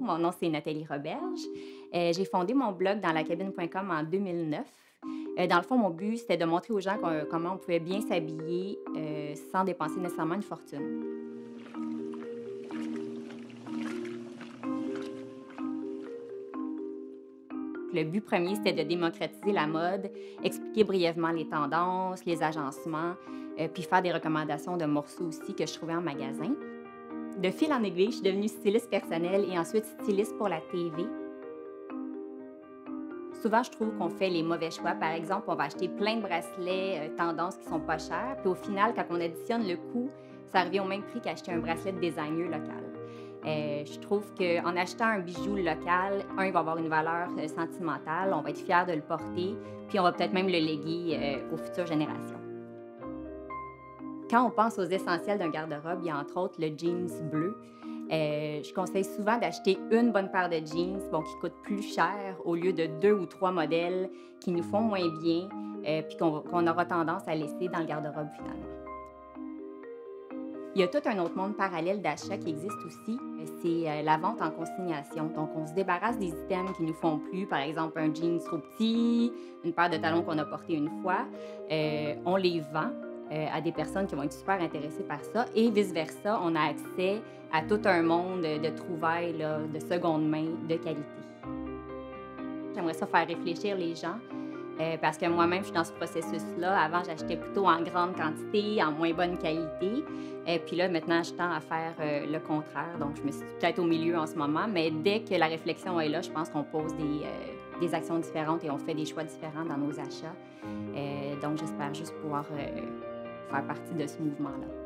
Mon nom, c'est Nathalie Roberge. J'ai fondé mon blog dans lacabine.com en 2009. Dans le fond, mon but, c'était de montrer aux gens comment on pouvait bien s'habiller sans dépenser nécessairement une fortune. Le but premier, c'était de démocratiser la mode, expliquer brièvement les tendances, les agencements, puis faire des recommandations de morceaux aussi que je trouvais en magasin. De fil en aiguille, je suis devenue styliste personnelle et ensuite styliste pour la TV. Souvent, je trouve qu'on fait les mauvais choix. Par exemple, on va acheter plein de bracelets tendances qui sont pas chers, puis au final, quand on additionne le coût, ça revient au même prix qu'acheter un bracelet de designer local. Je trouve qu'en achetant un bijou local, il va avoir une valeur sentimentale, on va être fier de le porter, puis on va peut-être même le léguer aux futures générations. Quand on pense aux essentiels d'un garde-robe, il y a entre autres le jeans bleu. Je conseille souvent d'acheter une bonne paire de jeans qui coûtent plus cher au lieu de 2 ou 3 modèles qui nous font moins bien puis qu'on aura tendance à laisser dans le garde-robe finalement. Il y a tout un autre monde parallèle d'achat qui existe aussi, c'est la vente en consignation. Donc, on se débarrasse des items qui nous font plus, par exemple un jean trop petit, une paire de talons qu'on a porté une fois. On les vend à des personnes qui vont être super intéressées par ça et vice-versa, on a accès à tout un monde de trouvailles là, de seconde main de qualité. J'aimerais ça faire réfléchir les gens parce que moi-même, je suis dans ce processus-là. Avant, j'achetais plutôt en grande quantité, en moins bonne qualité. Puis là, maintenant, je tends à faire le contraire. Donc, je me situe peut-être au milieu en ce moment. Mais dès que la réflexion est là, je pense qu'on pose des actions différentes et on fait des choix différents dans nos achats. Donc, j'espère juste pouvoir faire partie de ce mouvement-là.